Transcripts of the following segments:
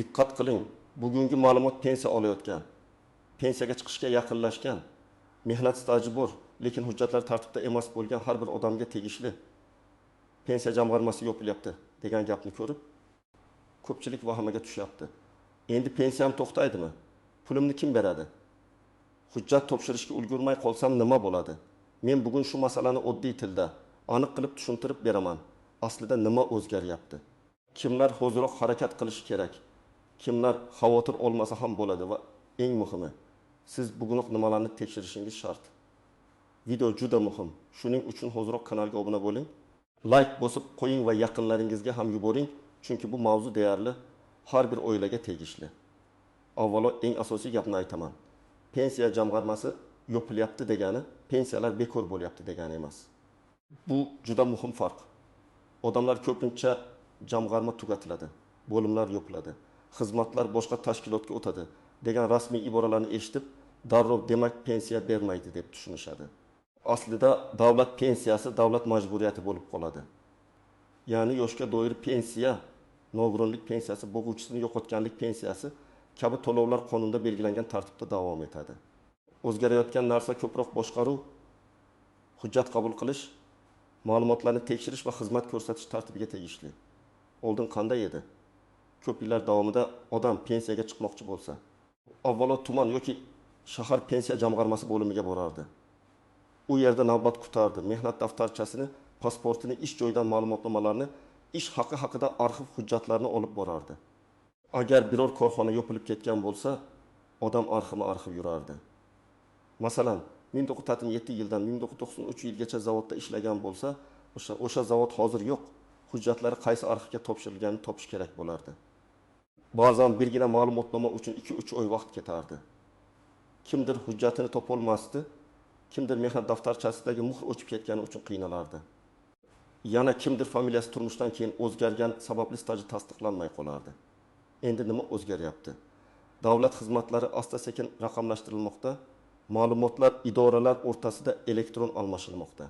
Diqqat qiling. Bugungi ma'lumot pensiya olayotgan, pensiyaga chiqishga yaqinlashgan, mehnat staji bor, lekin hujjatlar tartibda emas bo'lgan har bir odamga tegishli pensiya jamg'armasi yopilyapti degan gapni ko'rib, ko'pchilik vahimaga tushyapti. Endi pensiyam to'xtaydimi? Pulimni kim beradi? Hujjat topshirishga ulgurmay qolsam nima bo'ladi? Men bugun shu masalani oddiy tilda aniq qilib tushuntirib beraman. Aslida nima o'zgaryapti? Kimlar hozirroq harakat qilishi kerak? Kimlar xavotir olmasa ham bo'ladi va eng muhimi, siz bugunoq nimalarni tekshirishingiz shart. Video juda muhim. Shuning uchun hozirroq kanalga obuna bo'ling. Like bosib qo'ying va yaqinlaringizga ham yuboring, chunki bu mavzu deyarli har bir oilaga tegishli. Avvalo eng asosiy gapni aytaman. Pensiya jamg'armasi yopilyapti degani, pensiyalar bekor bo'lyapti degani emas. Bu juda muhim farq. Odamlar ko'pincha jamg'arma tugatiladi, bo'limlar yopiladi, xizmatlar boshqa tashkilotga o'tadi degan rasmiy iboralarni eshitib, darrov demak pensiya bermaydi deb tushunishadi. Aslida davlat pensiyasi davlat majburiyati bo'lib qoladi. Ya'ni yoshga doir pensiya, nogironlik pensiyasi, bo'g'uvchisini yo'qotganlik pensiyasi kabi to'lovlar qonunda belgilangan tartibda davom etadi. O'zgarayotgan narsa ko'proq boshqaruv, hujjat qabul qilish, ma'lumotlarni tekshirish va xizmat ko'rsatish tartibiga tegishli. Oldin qanday edi? Ko'p yillar davomida odam pensiyaga chiqmoqchi bo'lsa, avvalo tuman yoki shahar pensiya jamg'armasi bo'limiga borardi. U yerda navbat kutardi, mehnat daftarchasini, pasportini, ish joyidan ma'lumotnomalarni, ish haqi haqida arxiv hujjatlarini olib borardi. Agar biror korxona yopilib ketgan bo'lsa, odam arxiv yurardi. Masalan, 1967 yildan 1993 yilgacha zavodda ishlagan bo'lsa, o'sha zavod hozir yo'q. Hujjatlari qaysi arxivga topshirilganini topish kerak bo'lardi. Ba'zan birgina ma'lumotnoma uchun 2-3 oy vaqt ketardi. Kimdir hujjatini topolmasdi, kimdir mehnat daftarchasidagi muhr o'chib ketgani uchun qiynalardi. Yana kimdir familiyasi turmushdan keyin o'zgargan sababli staji tasdiqlanmay qolardi. Endi nima o'zgaryapti? Davlat xizmatlari asta-sekin raqamlashtirilmoqda, ma'lumotlar idoralar o'rtasida elektron almashilmoqda.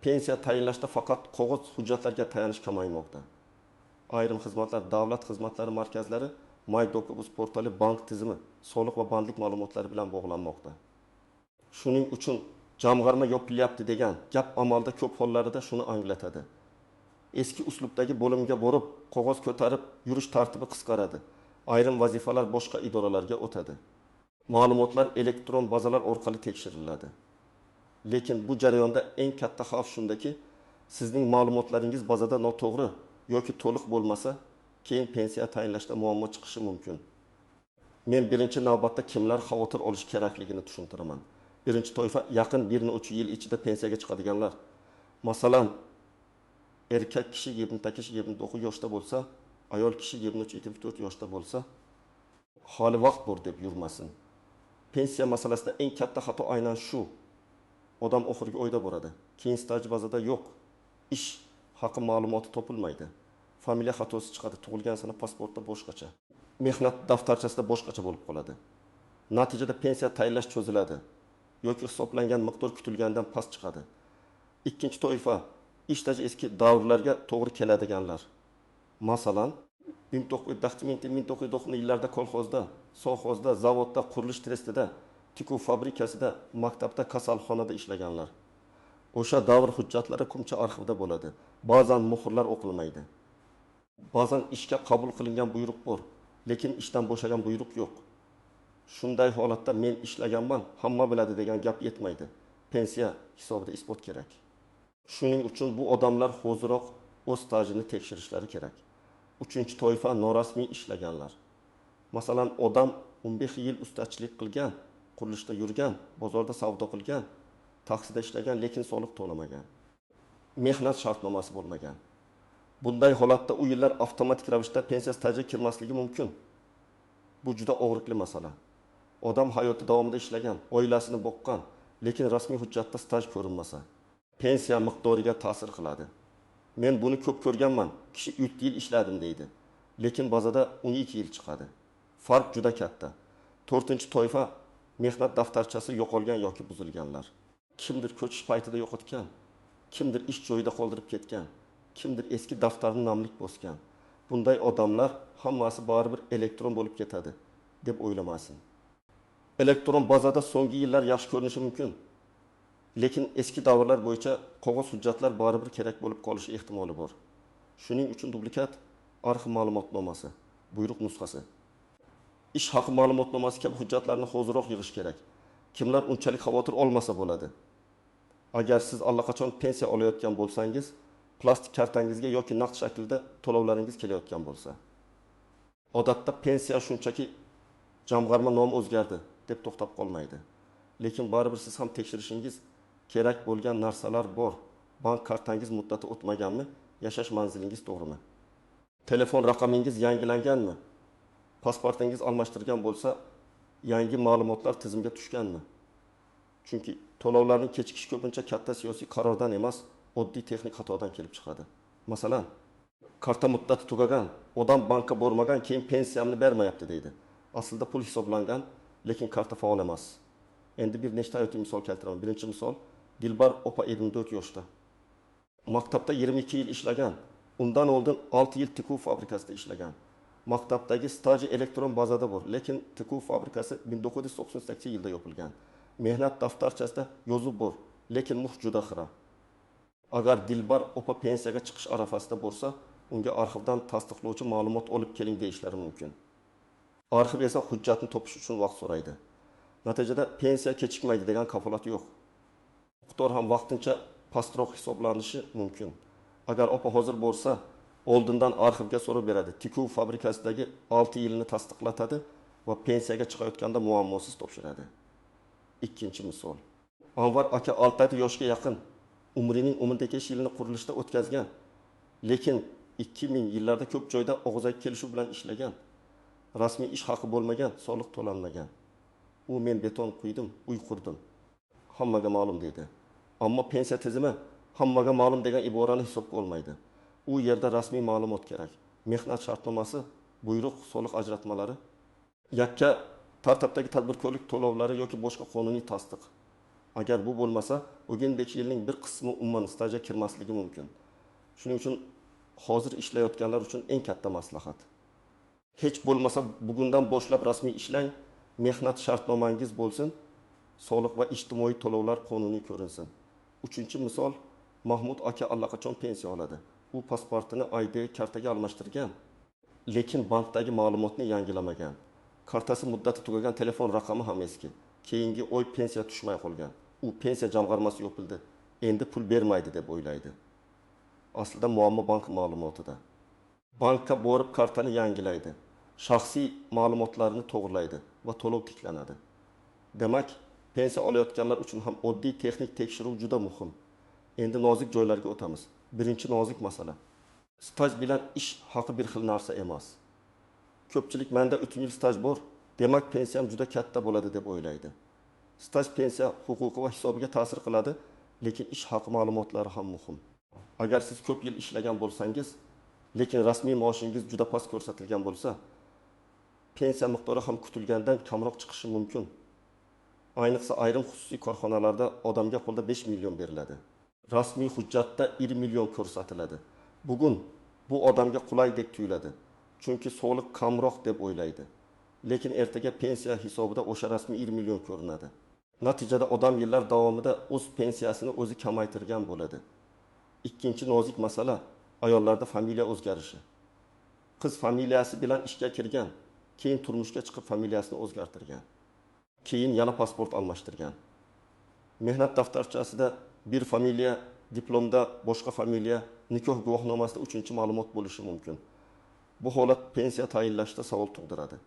Pensiya tayinlashda faqat qog'oz hujjatlarga tayanish kamaymoqda. Ayrim xizmatlar, davlat xizmatlari markazlari, MyDocubus portali, bank tizimi, soliq va bandlik ma'lumotlari bilan bog'lanmoqda. Shuning uchun jamg'arma yopilyapti degan gap amalda ko'p hollarda shuni anglatadi. Eski uslubdagi bo'limga borib, qog'oz ko'tarib yurish tartibi qisqaradi. Ayrim vazifalar boshqa idoralarga o'tadi. Ma'lumotlar elektron bazalar orqali tekshiriladi. Lekin bu jarayonda eng katta xavf shundaki, sizning ma'lumotlaringiz bazada noto'g'ri yoki to'liq bo'lmasa, keyin pensiya tayinlashda muammo chiqishi mumkin. Men birinchi navbatda kimlar xavotir olish kerakligini tushuntiraman. Birinchi toifa yaqin 1-3 yil ichida pensiyaga chiqadiganlar. Masalan, erkak kishi 28-29 yoshda bo'lsa, ayol kishi 23-24 yoshda bo'lsa, hali vaqt bor deb yurmasin. Pensiya masalasida eng katta xato aynan shu. Odam oxirgi oyda boradi. Keyin staj bazada yo'q. Ish haqi ma'lumoti topilmaydi. Familiya xatosi chiqadi. Tug'ilgan sana pasportda boshqacha. Mehnat daftarchasida boshqacha bo'lib qoladi. Natijada pensiya tayinlash cho'ziladi yoki hisoblangan miqdor kutilgandan past chiqadi. Ikkinchi toifa ishdaji eski davrlarga to'g'ri keladiganlar. Masalan, 1990 yillarda kolxozda, sovxozda, zavodda, qurilish trestida, tikuv fabrikasida, maktabda, kasalxonada ishlaganlar. O'sha davr hujjatlari ko'pcha arxivda bo'ladi. Ba'zan muhrlar o'qilmaydi. Ba'zan ishga qabul qilingan buyruq bor, lekin ishdan bo'shagan buyruq yo'q. Shunday holatda men ishlaganman, hamma biladi degan gap yetmaydi. Pensiya hisobida isbot kerak. Shuning uchun bu odamlar hozirroq o'z stajini tekshirishlari kerak. Uchinchi toifa norasmiy ishlaganlar. Masalan, odam 15 yil ustachilik qilgan, qurilishda yurgan, bozorda savdo qilgan, taksida ishlagan, lekin soliq to'lamagan. Mehnat shartnomasi bo'lmagan. Bunday holatda u yillar avtomatik ravishda pensiya stajiga kirmasligi mumkin. Bu juda og'riqli masala. Odam hayoti davomida ishlagan, oilasini boqqan, lekin rasmiy hujjatda staj ko'rinmasa, pensiya miqdoriga ta'sir qiladi. Men buni ko'p ko'rganman. Kishi 3 yil ishladim deydi, lekin bazada 12 yil chiqadi. Farq juda katta. 4-toifa mehnat daftarchasi yo'qolgan yoki buzilganlar. Kimdir ko'chish paytida yo'qotgan, kimdir ish joyida qoldirib ketgan, kimdir eski daftarni namlik bosgan, bunday odamlar hammasi baribir elektron bo'lib ketadi deb o'ylamasin. Elektron bazada so'nggi yillar yaxshi ko'rinishi mumkin. Lekin eski davrlar bo'yicha qog'oz hujjatlar baribir kerak bo'lib qolishi ehtimoli bor. Shuning uchun dublikat arxiv ma'lumotnomasi, buyruq nusxasi, ish haqi ma'lumotnomasi kabi hujjatlarni hozirroq yig'ish kerak. Kimlar unchalik xavotir olmasa bo'ladi. Agar siz allaqachon pensiya olayotgan bo'lsangiz, plastik kartangizga yoki naqd shaklda to'lovlaringiz kelayotgan bo'lsa. Odatda pensiya shunchaki jamg'arma nomi o'zgardi deb to'xtab qolmaydi. Lekin baribir siz ham tekshirishingiz kerak bo'lgan narsalar bor. Bank kartangiz muddati o'tmaganmi? Yashash manzilingiz to'g'rimi? Telefon raqamingiz yangilanganmi? Pasportingiz almashtirgan bo'lsa, yangi ma'lumotlar tizimga tushganmi? Chunki to'lovlarning kechikishi ko'pincha katta siyosiy qarordan emas, oddiy texnik xatodan kelib chiqadi. Masalan, karta muddati tugagan, odam bankka bormagan, keyin pensiyamni bermayapti deydi. Aslida pul hisoblangan, lekin karta faol emas. Endi bir nechta o'tib misol keltiraman. Birinchi misol, Dilbar opa 24 yoshda. Maktabda 22 yil ishlagan. Undan oldin 6 yil tikuv fabrikasida ishlagan. Maktabdagi staji elektron bazada bor, lekin tikuv fabrikasi 1998 yilda yopilgan. Mehnat daftarchasida yozib bor, lekin muh juda xira. Agar Dilbar opa pensiyaga chiqish arafasida bo'lsa, unga arxivdan tasdiqlovchi ma'lumot olib keling deyishlari mumkin. Arxiv esa hujjatni topish uchun vaqt so'raydi. Natijada pensiya kechikmaydi degan kafolat yo'q. Miqdor ham vaqtincha pastroq hisoblanishi mumkin. Agar opa hozir bo'lsa, oldindan arxivga so'rab beradi. Tikuv fabrikasidagi 6 yilni tasdiqlatadi va pensiyaga chiqayotganda muammosiz topshiradi. Ikkinchi misol. Anvar aka 6 yoshga yaqin, umrining 15 yilini qurilishda o'tkazgan, lekin 2000 yillarda ko'p joyda og'zaki kelishuv bilan ishlagan. Rasmiy ish haqi bo'lmagan, soliq to'lanmagan. U men beton quydim, uy qurdim. Hammaga ma'lum deydi. Ammo pensiya tizimi hammaga ma'lum degan iborani hisobga olmaydi. U yerda rasmiy ma'lumot kerak. Mehnat shartnomasi, buyruq, soliq ajratmalari, yakka tartibdagi tadbirkorlik to'lovlari yoki boshqa qonuniy tasdiq. Agar bu bo'lmasa, o'gindek yilning bir qismi umuman stajga kirmasligi mumkin. Shuning uchun hozir ishlayotganlar uchun eng katta maslahat. Hech bo'lmasa bugundan boshlab rasmiy ishlang, mehnat shartnomangiz bo'lsin, soliq va ijtimoiy to'lovlar qonuniy ko'rinsin. Uchinchi misol, Mahmud aka allaqachon pensiya oladi. U pasportini ID kartaga almashtirgan, lekin bankdagi ma'lumotni yangilamagan. Kartasi muddati tugagan, telefon raqami ham eski. Keyingi oy pensiya tushmay qolgan. U pensiya jamg'armasi yopildi. Endi pul bermaydi deb o'ylaydi. Aslida muammo bank ma'lumotida. Bankka borib kartani yangilaydi. Shaxsiy ma'lumotlarini to'g'rilaydi va to'lov tiklanadi. Demak, pensiya olayotganlar uchun ham oddiy texnik tekshiruv juda muhim. Endi nozik joylarga o'tamiz. Birinchi nozik masala. Staj bilan ish haqi bir xil narsa emas. Ko'pchilik menda 3 yil staj bor, demak pensiyam juda katta bo'ladi deb o'ylaydi. Staj pensiya huquqi va hisobiga ta'sir qiladi, lekin ish haqi ma'lumotlari ham muhim. Agar siz ko'p yil ishlagan bo'lsangiz, lekin rasmiy maoshingiz juda past ko'rsatilgan bo'lsa, pensiya miqdori ham kutilgandan kamroq chiqishi mumkin. Ayniqsa ayrim xususiy korxonalarda odamga qo'lda 5 million beriladi. Rasmiy hujjatda 1 million ko'rsatiladi. Bugun bu odamga qulay deb tuyuladi. Chunki soliq kamroq deb o'ylaydi. Lekin ertaga pensiya hisobida o'sha rasmiy 1 million ko'rinadi. Natijada odam yillar davomida o'z pensiyasini o'zi kamaytirgan bo'ladi. Ikkinchi nozik masala ayollarda familiya o'zgarishi. Qiz familiyasi bilan ishga kirgan, keyin turmushga chiqib familiyasini o'zgartirgan. Keyin yana pasport almashtirgan. Mehnat daftarchasida bir familiya, diplomda boshqa familiya, nikoh guvohnomasida 3-ma'lumot bo'lishi mumkin. Bu holat pensiya tayinlashda savol tug'diradi.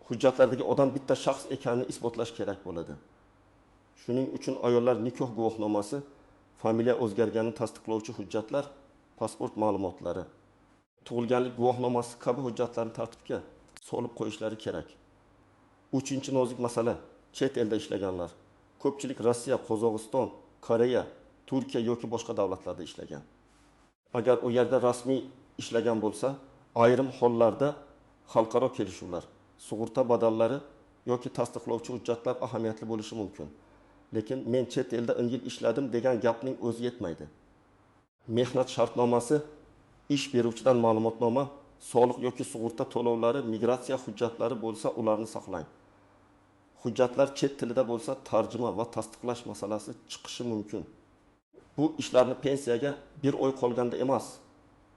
Hujjatlardagi odam bitta shaxs ekanini isbotlash kerak bo'ladi. Shuning uchun ayollar nikoh guvohnomasi, familiya o'zgarganini tasdiqlovchi hujjatlar, pasport ma'lumotlari, tug'ilganlik guvohnomasi kabi hujjatlarni tartibga solib qo'yishlari kerak. Uchinchi nozik masala, chet elda ishlaganlar. Ko'pchilik Rossiya, Qozog'iston, Koreya, Turkiya yoki boshqa davlatlarda ishlagan. Agar u yerda rasmiy ishlagan bo'lsa, ayrim hollarda xalqaro kelishuvlar, sug'urta badallari yoki tasdiqlovchi hujjatlar ahamiyatli bo'lishi mumkin. Lekin men chet elda 10 yil ishladim degan gapning o'zi yetmaydi. Mehnat shartnomasi, ish beruvchidan ma'lumotnoma, soliq yoki sug'urta to'lovlari, migratsiya hujjatlari bo'lsa, ularni saqlang. Hujjatlar chet tilida bo'lsa, tarjima va tasdiqlash masalasi chiqishi mumkin. Bu ishlarni pensiyaga bir oy qolganda emas,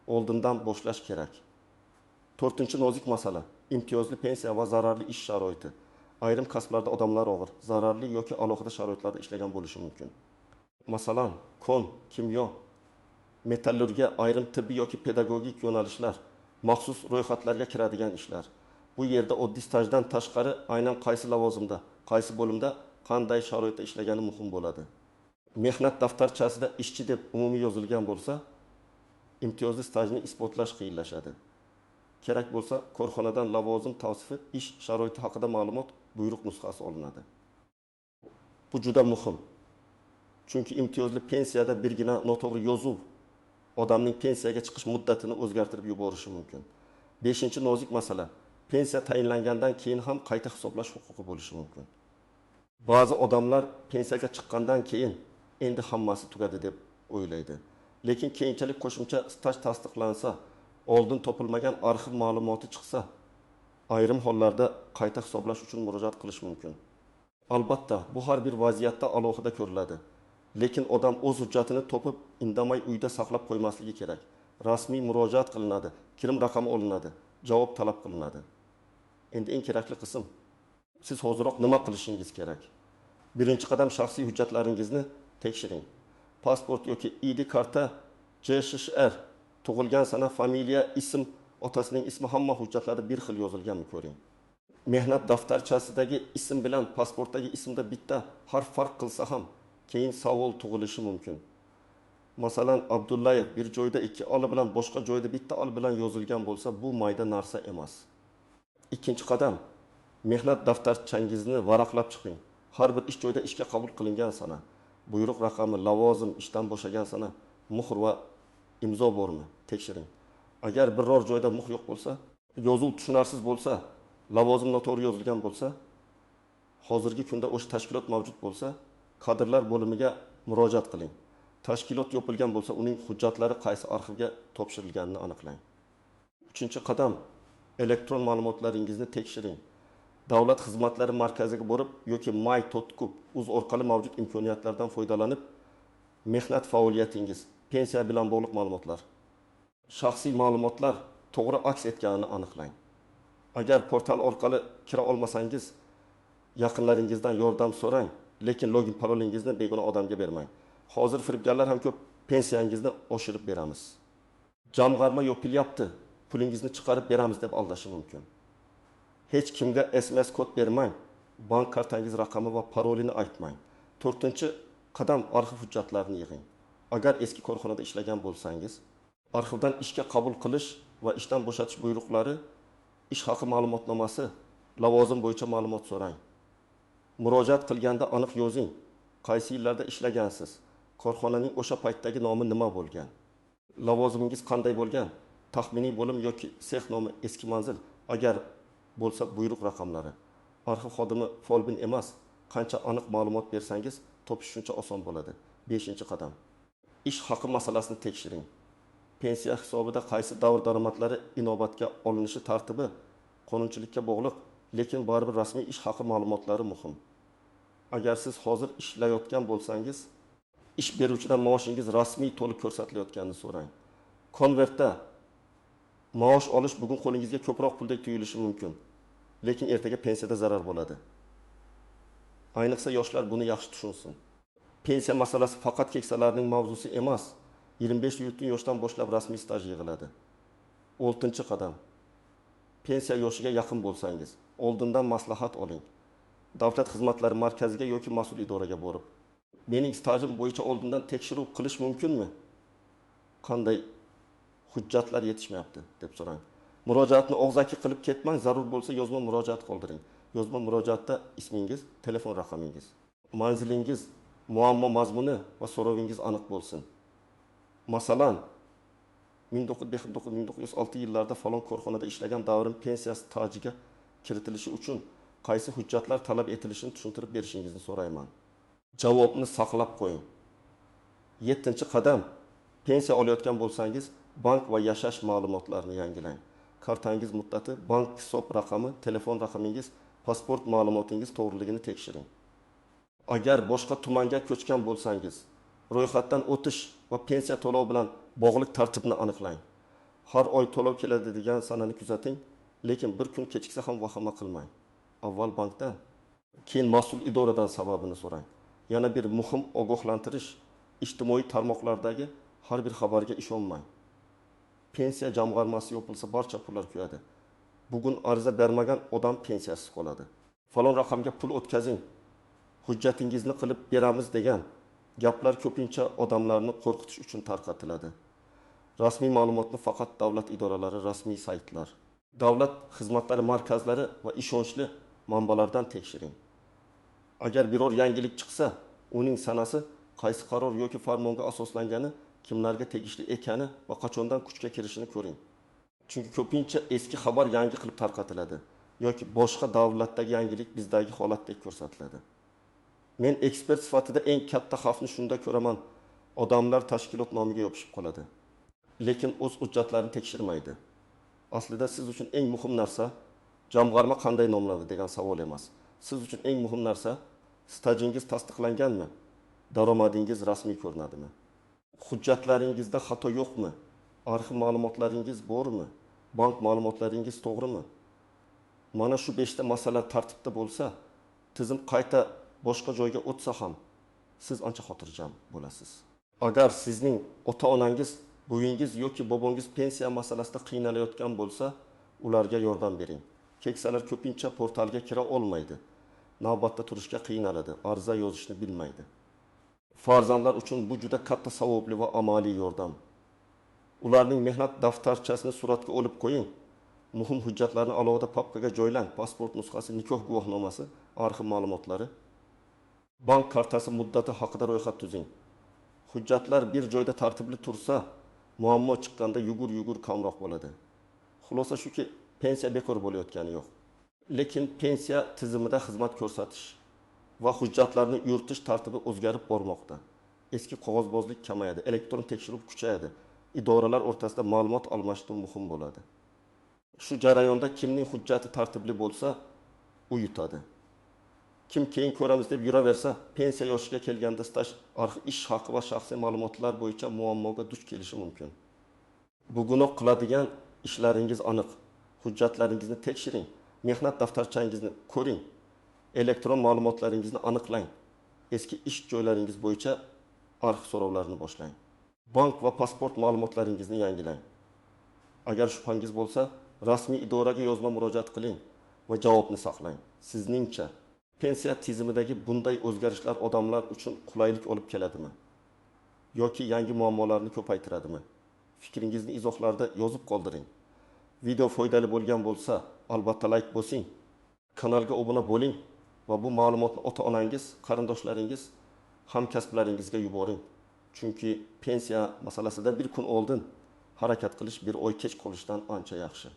oldindan boshlash kerak. 4-nozik masala: imtiyozli pensiya va zararli ish sharoiti. Ayrim kasblarda odamlar og'ir, zararli yoki alohida sharoitlarda ishlagan bo'lishi mumkin. Masalan, kon, kimyo, metallurgiya, ayrim tibbiy yoki pedagogik yo'nalishlar, maxsus ro'yxatlarga kiradigan ishlar. Bu yerda oddiy stajdan tashqari aynan qaysi lavozimda, qaysi bo'limda, qanday sharoitda ishlagani muhim bo'ladi. Mehnat daftarchasida ishchi deb umumiy yozilgan bo'lsa, imtiyozli stajni isbotlash qiyinlashadi. Kerak bo'lsa, korxonadan lavozim tavsifi, ish sharoiti haqida ma'lumot, buyruq nusxasi olinadi. Bu juda muhim. Chunki imtiyozli pensiyada birgina noto'g'ri yozuv odamning pensiyaga chiqish muddatini o'zgartirib yuborishi mumkin. 5-nozik masala: pensiya tayinlangandan keyin ham qayta hisoblash huquqi bo'lishi mumkin. Ba'zi odamlar pensiyaga chiqqandan keyin endi hammasi tugadi deb o'ylaydi. Lekin keyinchalik qo'shimcha staj tasdiqlansa, oldin topilmagan arxiv ma'lumoti chiqsa, ayrim hollarda qayta hisoblash uchun murojaat qilish mumkin. Albatta, bu har bir vaziyatda alohida ko'riladi. Lekin odam o'z hujjatini topib, indamay uyda saqlab qo'ymasligi kerak. Rasmiy murojaat qilinadi, kirim raqami olinadi, javob talab qilinadi. Endi eng kerakli qism: siz hozirroq nima qilishingiz kerak? Birinchi qadam, shaxsiy hujjatlaringizni tekshiring. Pasport yoki ID karta, JSHR, tug'ilgan sana, familiya, ism, otasining ismi, hamma hujjatlarda bir xil yozilganmi ko'ring. Mehnat daftarchasidagi ism bilan pasportdagi ismda bitta harf farq qilsa ham, keyin savol tug'ilishi mumkin. Masalan, Abdullayev bir joyda 2 oli bilan, boshqa joyda bitta oli bilan yozilgan bo'lsa, bu mayda narsa emas. Ikkinchi qadam, mehnat daftarchangizni varaqlab chiqing. Har bir ish joyida ishga qabul qilingan sana, buyruq raqami, lavozim, ishdan bo'shagan sana, muhr va imzo bormi? Tekshiring. Agar biror joyda muhr yo'q bo'lsa, yozuv tushunarsiz bo'lsa, lavozim noto'g'ri yozilgan bo'lsa, hozirgi kunda o'sha tashkilot mavjud bo'lsa, kadrlar bo'limiga murojaat qiling. Tashkilot yopilgan bo'lsa, uning hujjatlari qaysi arxivga topshirilganini aniqlang. 3-qadam, elektron ma'lumotlaringizni tekshiring. Davlat xizmatlari markaziga borib yoki my.uz orqali mavjud imkoniyatlardan foydalanib, mehnat faoliyatingiz, pensiya bilan bog'liq ma'lumotlar, shaxsiy ma'lumotlar to'g'ri aks etganini aniqlang. Agar portal orqali kira olmasangiz, yaqinlaringizdan yordam so'rang, lekin login parolingizni begona odamga bermang. Hozir firibgarlar ham ko'p, pensiyangizni oshirib beramiz, jamg'arma yopilyapti, pulingizni chiqarib beramiz deb aldashi mumkin. Hech kimga SMS kod bermang, bank kartangiz raqami va parolini aytmang. 4-qadam, arxiv hujjatlarini yig'ing. Agar eski korxonada ishlagan bo'lsangiz, arxivdan ishga qabul qilish va ishdan bo'shatish buyruqlari, ish haqi ma'lumotnomasi, lavozim bo'yicha ma'lumot so'rang. Murojaat qilganda aniq yozing, qaysi yillarda ishlagansiz, korxonaning o'sha paytdagi nomi nima bo'lgan, lavozimingiz qanday bo'lgan, taxminiy bo'lim yoki sex nomi, eski manzil, agar bo'lsa buyruq raqamlari. Arxiv xodimi folbin emas, qancha aniq ma'lumot bersangiz, topish shuncha oson bo'ladi. 5-qadam, ish haqi masalasini tekshiring. Pensiya hisobida qaysi davr daromadlari inobatga olinishi tartibi qonunchilikka bog'liq, lekin baribir rasmiy ish haqi ma'lumotlari muhim. Agar siz hozir ishlayotgan bo'lsangiz, ish beruvchidan maoshingiz rasmiy to'liq ko'rsatilayotganini so'rang. Konvertda maosh olish bugun qo'lingizga ko'proq puldek tuyulishi mumkin, lekin ertaga pensiyada zarar bo'ladi. Ayniqsa yoshlar buni yaxshi tushunsin. Pensiya masalasi faqat keksalarning mavzusi emas. 25 yoshdan boshlab rasmiy staj yig'iladi. 6-qadam, pensiya yoshiga yaqin bo'lsangiz, oldindan maslahat oling. Davlat xizmatlari markaziga yoki mas'ul idoraga borib, mening stajim bo'yicha oldindan tekshiruv qilish mumkinmi? Qanday hujjatlar yetishmayapti deb so'rang. Murojaatni og'zaki qilib ketmang, zarur bo'lsa yozma murojaat qoldiring. Yozma murojaatda ismingiz, telefon raqamingiz, manzilingiz, muammo mazmuni va so'rovingiz aniq bo'lsin. Masalan, 1905-1906 yillarda falon korxonada ishlagan davrim pensiya stajiga kiritilishi uchun qaysi hujjatlar talab etilishini tushuntirib berishingizni so'rayman. Javobni saqlab qo'ying. 7-qadam, pensiya olayotgan bo'lsangiz, bank va yashash ma'lumotlarini yangilang. kartangiz muddati, bank hisob raqami, telefon raqamingiz, pasport ma'lumotingiz to'g'riligini tekshiring. Agar boshqa tumanga ko'chgan bo'lsangiz, ro'yxatdan o'tish va pensiya to'lov bilan bog'liq tartibni aniqlang. Har oy to'lov keladi degan sanani kuzating, lekin bir kun kechiksa ham vahima qilmang. Avval bankdan, keyin mas'ul idoradan sababini so'rang. Yana bir muhim ogohlantirish, ijtimoiy tarmoqlardagi har bir xabarga ishonmang. Pensiya jamg'armasi yopilsa barcha pullar kuyadi. Bugun ariza bermagan odam pensiyasiz qoladi. Falon raqamga pul o'tkazing, hujjatingizni qilib beramiz degan gaplar ko'pincha odamlarni qo'rqitish uchun tarqatiladi. Rasmiy ma'lumotni faqat davlat idoralari, rasmiy saytlar, davlat xizmatlari markazlari va ishonchli manbalardan tekshiring. Agar biror yangilik chiqsa, uning sanasi, qaysi qaror yoki farmonga asoslangani, kimlarga tegishli ekani va qachondan kuchga kirishini ko'ring. Chunki ko'pincha eski xabar yangi qilib tarqatiladi yoki boshqa davlatdagi yangilik bizdagi holatdek ko'rsatiladi. Men ekspert sifatida eng katta xavfni shunda ko'raman. Odamlar tashkilot nomiga yopishib qoladi, lekin o'z hujjatlarini tekshirmaydi. Aslida siz uchun eng muhim narsa jamg'arma qanday nomlanadi degan savol emas. Siz uchun eng muhim narsa stajingiz tasdiqlanganmi? Daromadingiz rasmiy ko'rinadimi? Hujjatlaringizda xato yo'qmi? Arxiv ma'lumotlaringiz bormi? Bank ma'lumotlaringiz to'g'rimi? Mana shu 5 ta masala tartibda bo'lsa, tizim qayta boshqa joyga o'tsa ham siz ancha xotirjam bo'lasiz. Agar sizning ota-onangiz, buvingiz yoki bobongiz pensiya masalasida qiynalayotgan bo'lsa, ularga yordam bering. Keksalar ko'pincha portalga kira olmaydi. Navbatda turishga qiynaladi, ariza yozishni bilmaydi. Farzandlar uchun bu juda katta savobli va amaliy yordam. Ularning mehnat daftarchasini suratga olib qo'ying. Muhim hujjatlarni alohida papkaga joylang. Pasport nusxasi, nikoh guvohnomasi, arxiv ma'lumotlari, bank kartasi muddati haqida ro'yxat tuzing. Hujjatlar bir joyda tartibli tursa, muammo chiqqanda yugur kamroq bo'ladi. Xulosa shuki, pensiya bekor bo'layotgani yo'q. Lekin pensiya tizimida xizmat ko'rsatish va hujjatlarni yuritish tartibi o'zgarib bormoqda. Eski qog'ozbozlik kamayadi, elektron tekshiruv kuchayadi. Idoralar o'rtasida ma'lumot almashinuv muhim bo'ladi. Shu jarayonda kimning hujjati tartibli bo'lsa, u yutadi. Kim keyin ko'ramiz deb yuraversa, pensiya yoshiga kelganda staj, arxiv ish haqi va shaxsiy ma'lumotlar bo'yicha muammoga duch kelishi mumkin. Bugunoq qiladigan ishlaringiz aniq. Hujjatlaringizni tekshiring, mehnat daftarchangizni ko'ring, elektron ma'lumotlaringizni aniqlang. Eski ish joylaringiz bo'yicha arxiv so'rovlarini boshlang. Bank va pasport ma'lumotlaringizni yangilang. Agar shubhangiz bo'lsa, rasmiy idoraga yozma murojaat qiling va javobni saqlang. Sizningcha pensiya tizimidagi bunday o'zgarishlar odamlar uchun qulaylik olib keladimi? Yoki yangi muammolarni ko'paytiradimi? Fikringizni izohlarda yozib qoldiring. Video foydali bo'lgan bo'lsa, albatta like bosing. Kanalga obuna bo'ling va bu ma'lumotni ota-onangiz, qarindoshlaringiz, hamkasblaringizga yuboring. Chunki pensiya masalasida bir kun oldin harakat qilish bir oy kech qolishdan ancha yaxshi.